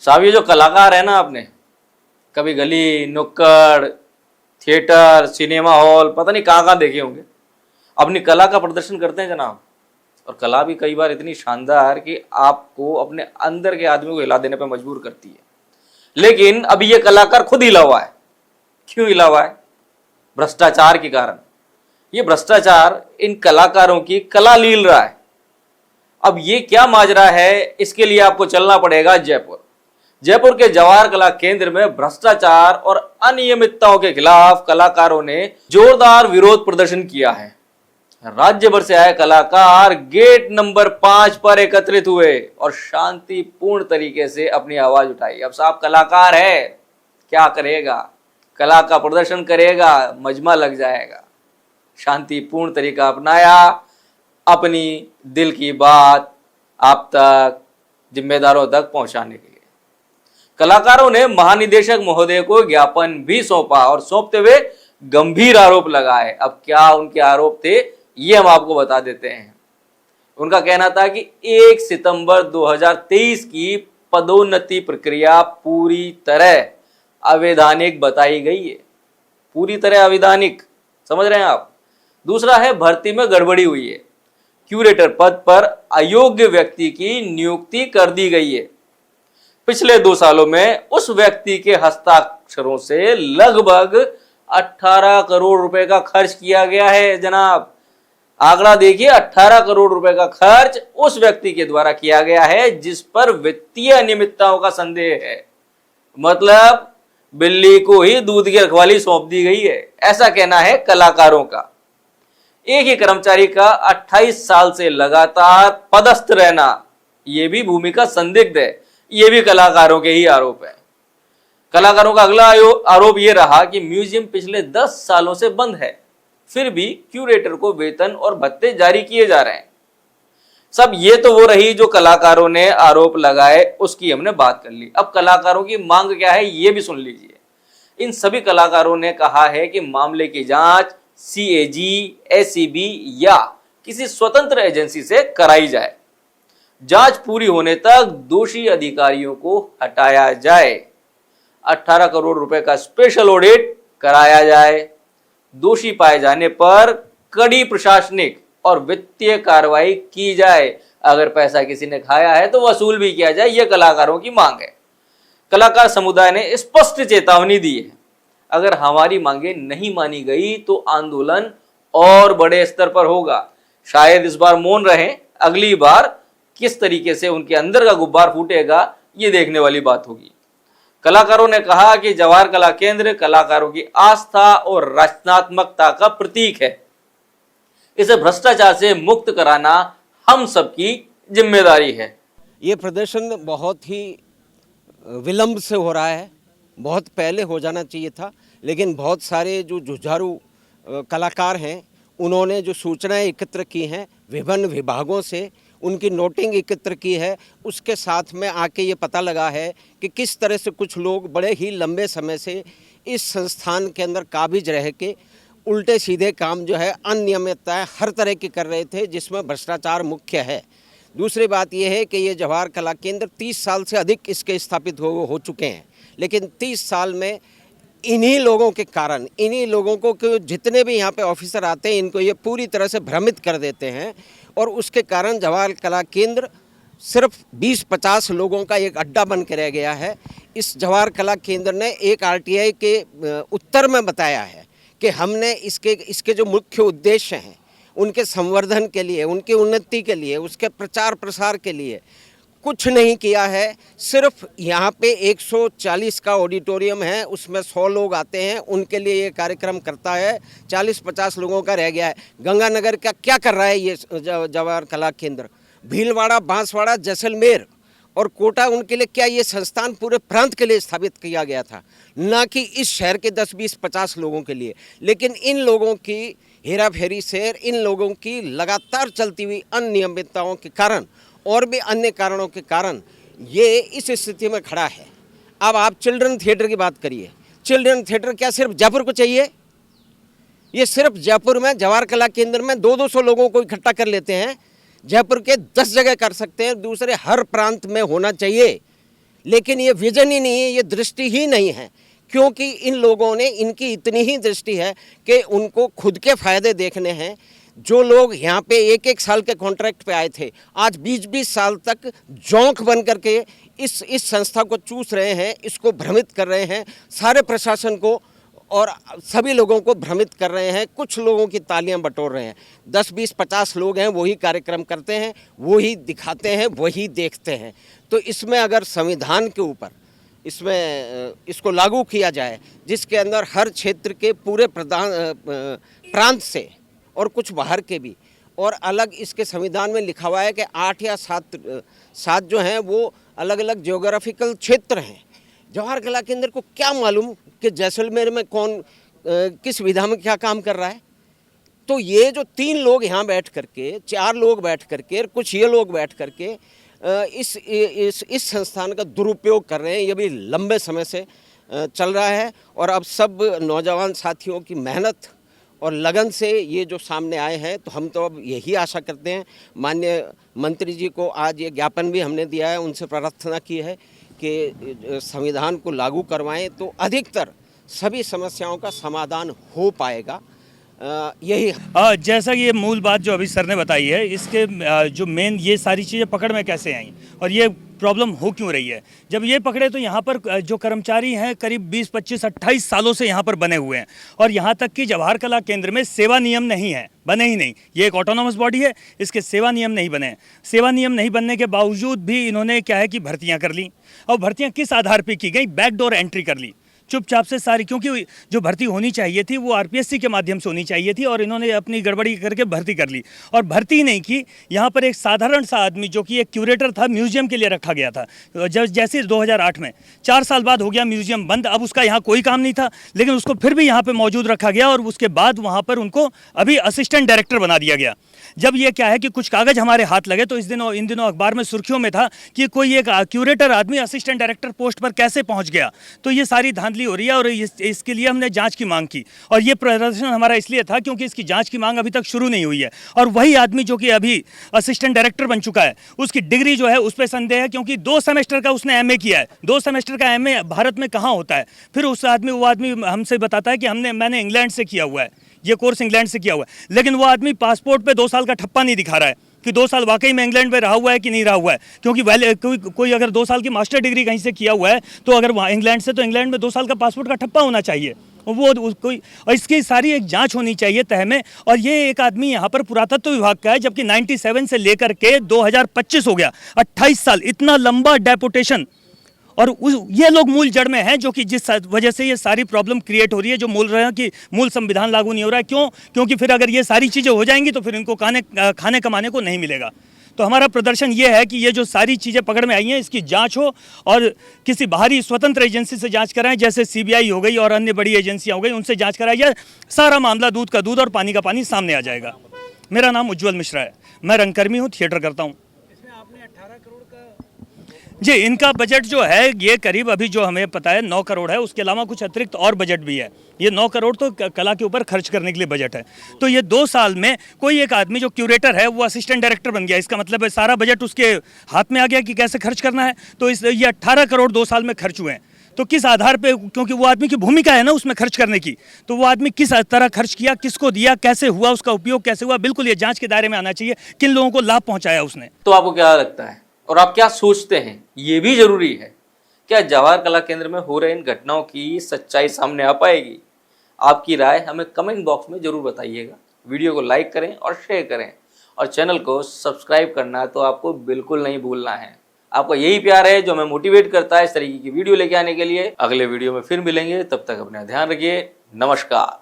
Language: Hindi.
साहब ये जो कलाकार है ना, आपने कभी गली नुक्कड़ थिएटर सिनेमा हॉल पता नहीं कहाँ कहाँ देखे होंगे, अपनी कला का प्रदर्शन करते हैं जनाब। और कला भी कई बार इतनी शानदार कि आपको अपने अंदर के आदमी को हिला देने पर मजबूर करती है। लेकिन अभी ये कलाकार खुद हिला हुआ है। क्यों हिला हुआ है? भ्रष्टाचार के कारण। ये भ्रष्टाचार इन कलाकारों की कला लील रहा है। अब ये क्या माजरा है, इसके लिए आपको चलना पड़ेगा जयपुर। जयपुर के जवाहर कला केंद्र में भ्रष्टाचार और अनियमितताओं के खिलाफ कलाकारों ने जोरदार विरोध प्रदर्शन किया है। राज्य भर से आए कलाकार गेट नंबर 5 पर एकत्रित हुए और शांतिपूर्ण तरीके से अपनी आवाज उठाई। अब साहब कलाकार है, क्या करेगा, कला का प्रदर्शन करेगा, मजमा लग जाएगा। शांतिपूर्ण तरीका अपनाया, अपनी दिल की बात आप तक, जिम्मेदारों तक पहुंचाने के लिए कलाकारों ने महानिदेशक महोदय को ज्ञापन भी सौंपा और सौंपते हुए गंभीर आरोप लगाए। अब क्या उनके आरोप थे ये हम आपको बता देते हैं। उनका कहना था कि 1 सितंबर 2023 की पदोन्नति प्रक्रिया पूरी तरह अवैधानिक बताई गई है। पूरी तरह अवैधानिक, समझ रहे हैं आप। दूसरा है, भर्ती में गड़बड़ी हुई है। क्यूरेटर पद पर अयोग्य व्यक्ति की नियुक्ति कर दी गई है। पिछले 2 सालों में उस व्यक्ति के हस्ताक्षरों से लगभग 18 करोड़ रुपए का खर्च किया गया है जनाब। आंकड़ा देखिए, 18 करोड़ रुपए का खर्च उस व्यक्ति के द्वारा किया गया है जिस पर वित्तीय अनियमितताओं का संदेह है। मतलब बिल्ली को ही दूध की रखवाली सौंप दी गई है, ऐसा कहना है कलाकारों का। एक ही कर्मचारी का 28 साल से लगातार पदस्थ रहना, यह भी भूमिका संदिग्ध है। यह भी कलाकारों के ही आरोप है। कलाकारों का अगला आरोप यह रहा कि म्यूजियम पिछले 10 सालों से बंद है, फिर भी क्यूरेटर को वेतन और भत्ते जारी किए जा रहे हैं। सब ये तो वो रही जो कलाकारों ने आरोप लगाए, उसकी हमने बात कर ली। अब कलाकारों की मांग क्या है ये भी सुन लीजिए। इन सभी कलाकारों ने कहा है कि मामले की जांच CAG, SEB या किसी स्वतंत्र एजेंसी से कराई जाए। जांच पूरी होने तक दोषी अधिकारियों को हटाया जाए। 18 करोड़ रुपए का स्पेशल ऑडिट कराया जाए। दोषी पाए जाने पर कड़ी प्रशासनिक और वित्तीय कार्रवाई की जाए। अगर पैसा किसी ने खाया है तो वसूल भी किया जाए। यह कलाकारों की मांग है। कलाकार समुदाय ने स्पष्ट चेतावनी दी है, अगर हमारी मांगे नहीं मानी गई तो आंदोलन और बड़े स्तर पर होगा। शायद इस बार मौन रहें, अगली बार किस तरीके से उनके अंदर का गुब्बार फूटेगा ये देखने वाली बात होगी। कलाकारों ने कहा कि जवाहर कला केंद्र कलाकारों की आस्था और रचनात्मकता का प्रतीक है। इसे भ्रष्टाचार से मुक्त कराना हम सबकी जिम्मेदारी है। ये प्रदर्शन बहुत ही विलंब से हो रहा है, बहुत पहले हो जाना चाहिए था, लेकिन बहुत सारे जो जुझारू कलाकार हैं उन्होंने जो सूचनाएं एकत्र की हैं विभिन्न विभागों से, उनकी नोटिंग एकत्र की है, उसके साथ में आके ये पता लगा है कि किस तरह से कुछ लोग बड़े ही लंबे समय से इस संस्थान के अंदर काबिज रह के उल्टे सीधे काम जो है अनियमितताएं हर तरह की कर रहे थे, जिसमें भ्रष्टाचार मुख्य है। दूसरी बात यह है कि ये जवाहर कला केंद्र 30 साल से अधिक इसके स्थापित हो चुके हैं, लेकिन 30 साल में इन्हीं लोगों के कारण, इन्हीं लोगों को जितने भी यहाँ पे ऑफिसर आते हैं इनको ये पूरी तरह से भ्रमित कर देते हैं और उसके कारण जवाहर कला केंद्र सिर्फ 20-50 लोगों का एक अड्डा बन के रह गया है। इस जवाहर कला केंद्र ने एक RTI के उत्तर में बताया है कि हमने इसके जो मुख्य उद्देश्य हैं उनके संवर्धन के लिए, उनकी उन्नति के लिए, उसके प्रचार प्रसार के लिए कुछ नहीं किया है। सिर्फ यहाँ पे 140 का ऑडिटोरियम है, उसमें 100 लोग आते हैं, उनके लिए ये कार्यक्रम करता है। 40-50 लोगों का रह गया है। गंगानगर का क्या कर रहा है ये जवाहर कला केंद्र? भीलवाड़ा, बांसवाड़ा, जैसलमेर और कोटा, उनके लिए क्या ये संस्थान पूरे प्रांत के लिए स्थापित किया गया था, ना कि इस शहर के 10-20-50 लोगों के लिए। लेकिन इन लोगों की हेरा फेरी से, इन लोगों की लगातार चलती हुई अनियमितताओं के कारण और भी अन्य कारणों के कारण ये इस स्थिति में खड़ा है। अब आप चिल्ड्रन थिएटर की बात करिए। चिल्ड्रन थिएटर क्या सिर्फ जयपुर को चाहिए? ये सिर्फ जयपुर में जवाहर कला केंद्र में 200-200 लोगों को इकट्ठा कर लेते हैं। जयपुर के 10 जगह कर सकते हैं, दूसरे हर प्रांत में होना चाहिए। लेकिन ये विजन ही नहीं है, ये दृष्टि ही नहीं है, क्योंकि इन लोगों ने, इनकी इतनी ही दृष्टि है कि उनको खुद के फायदे देखने हैं। जो लोग यहाँ पे 1-1 साल के कॉन्ट्रैक्ट पे आए थे, आज 20-20 साल तक जोंक बन करके इस संस्था को चूस रहे हैं, इसको भ्रमित कर रहे हैं, सारे प्रशासन को और सभी लोगों को भ्रमित कर रहे हैं। कुछ लोगों की तालियां बटोर रहे हैं। 10-20-50 लोग हैं, वही कार्यक्रम करते हैं, वही दिखाते हैं, वही देखते हैं। तो इसमें अगर संविधान के ऊपर इसको लागू किया जाए, जिसके अंदर हर क्षेत्र के पूरे प्रांत से और कुछ बाहर के भी, और अलग इसके संविधान में लिखा हुआ है कि 8 या 7 जो हैं वो अलग अलग जियोग्राफिकल क्षेत्र हैं। जवाहर कला केंद्र को क्या मालूम कि जैसलमेर में कौन किस विधा में क्या काम कर रहा है। तो ये जो 3 लोग यहाँ बैठ करके, 4 लोग बैठ करके, कुछ ये लोग बैठ करके इस संस्थान का दुरुपयोग कर रहे हैं। ये भी लंबे समय से चल रहा है और अब सब नौजवान साथियों की मेहनत और लगन से ये जो सामने आए हैं, तो हम तो अब यही आशा करते हैं। माननीय मंत्री जी को आज ये ज्ञापन भी हमने दिया है, उनसे प्रार्थना की है कि संविधान को लागू करवाएं, तो अधिकतर सभी समस्याओं का समाधान हो पाएगा। यही जैसा कि ये मूल बात जो अभी सर ने बताई है, इसके जो मेन ये सारी चीज़ें पकड़ में कैसे आई और ये प्रॉब्लम हो क्यों रही है। जब ये पकड़े तो यहाँ पर जो कर्मचारी हैं करीब 20, 25, 28 सालों से यहाँ पर बने हुए हैं और यहाँ तक कि जवाहर कला केंद्र में सेवा नियम नहीं है, बने ही नहीं। ये एक ऑटोनॉमस बॉडी है, इसके सेवा नियम नहीं बने हैं। सेवा नियम नहीं बनने के बावजूद भी इन्होंने क्या है कि भर्तियाँ कर ली, और भर्तियाँ किस आधार पर की गई, बैकडोर एंट्री कर ली चुपचाप से सारी, क्योंकि जो भर्ती होनी चाहिए थी वो आरपीएससी के माध्यम से होनी चाहिए थी और इन्होंने अपनी गड़बड़ी करके भर्ती कर ली और भर्ती नहीं की। यहाँ पर एक साधारण सा आदमी जो कि एक क्यूरेटर था, म्यूजियम के लिए रखा गया था। जैसे 2008 में 4 साल बाद हो गया म्यूजियम बंद, अब उसका यहाँ कोई काम नहीं था, लेकिन उसको फिर भी यहाँ पर मौजूद रखा गया और उसके बाद वहाँ पर उनको अभी असिस्टेंट डायरेक्टर बना दिया गया। जब ये क्या है कि कुछ कागज़ हमारे हाथ लगे तो इन दिनों अखबार में सुर्खियों में था कि कोई एक क्यूरेटर आदमी असिस्टेंट डायरेक्टर पोस्ट पर कैसे पहुँच गया। तो ये सारी धांधली हो रही है और इसके लिए हमने जांच की मांग की और ये प्रदर्शन हमारा इसलिए था क्योंकि इसकी जांच की मांग अभी तक शुरू नहीं हुई है। और वही आदमी जो कि अभी असिस्टेंट डायरेक्टर बन चुका है, उसकी डिग्री जो है उस पर संदेह है, क्योंकि 2 सेमेस्टर का उसने एमए किया है। 2 सेमेस्टर का एमए भारत में कहाँ होता है। फिर वो आदमी हमसे बताता है कि मैंने इंग्लैंड से किया हुआ है, ये कोर्स इंग्लैंड से किया हुआ है, लेकिन वो आदमी पासपोर्ट पे 2 साल का ठप्पा नहीं दिखा रहा है कि 2 साल वाकई में इंग्लैंड में रहा हुआ है कि नहीं रहा हुआ है। क्योंकि कोई अगर 2 साल की मास्टर डिग्री कहीं से किया हुआ है तो अगर वहाँ इंग्लैंड से, तो इंग्लैंड में 2 साल का पासपोर्ट का ठप्पा होना चाहिए वो कोई, और इसकी सारी एक जांच होनी चाहिए तह में। और ये एक आदमी यहाँ पर पुरातत्व विभाग का है, जबकि 97 से लेकर के 2025 हो गया, 28 साल, इतना लंबा डेपुटेशन। और ये लोग मूल जड़ में हैं, जो कि जिस वजह से ये सारी प्रॉब्लम क्रिएट हो रही है, जो मूल रहे हैं कि मूल संविधान लागू नहीं हो रहा है। क्यों? क्योंकि फिर अगर ये सारी चीज़ें हो जाएंगी तो फिर इनको खाने कमाने को नहीं मिलेगा। तो हमारा प्रदर्शन ये है कि ये जो सारी चीज़ें पकड़ में आई हैं, इसकी जांच हो और किसी बाहरी स्वतंत्र एजेंसी से जांच कराएं, जैसे सीबीआई हो गई और अन्य बड़ी एजेंसियां हो गई, उनसे जांच कराई जाए। सारा मामला दूध का दूध और पानी का पानी सामने आ जाएगा। मेरा नाम उज्ज्वल मिश्रा है, मैं रंगकर्मी हूँ, थिएटर करता हूँ। जी, इनका बजट जो है ये करीब अभी जो हमें पता है 9 करोड़ है, उसके अलावा कुछ अतिरिक्त और बजट भी है। ये 9 करोड़ तो कला के ऊपर खर्च करने के लिए बजट है। तो ये 2 साल में कोई एक आदमी जो क्यूरेटर है वो असिस्टेंट डायरेक्टर बन गया, इसका मतलब है सारा बजट उसके हाथ में आ गया कि कैसे खर्च करना है। तो ये 18 करोड़ 2 साल में खर्च हुए हैं। तो किस आधार पे, क्योंकि वो आदमी की भूमिका है ना उसमें खर्च करने की, तो वो आदमी किस तरह खर्च किया, किसको दिया, कैसे हुआ, उसका उपयोग कैसे हुआ, बिल्कुल ये जाँच के दायरे में आना चाहिए। किन लोगों को लाभ पहुँचाया उसने। तो आपको क्या लगता है और आप क्या सोचते हैं, ये भी जरूरी है, क्या जवाहर कला केंद्र में हो रहे इन घटनाओं की सच्चाई सामने आ पाएगी? आपकी राय हमें कमेंट बॉक्स में जरूर बताइएगा। वीडियो को लाइक करें और शेयर करें और चैनल को सब्सक्राइब करना तो आपको बिल्कुल नहीं भूलना है। आपका यही प्यार है जो हमें मोटिवेट करता है इस तरीके की वीडियो लेके आने के लिए। अगले वीडियो में फिर मिलेंगे, तब तक अपना ध्यान रखिए। नमस्कार।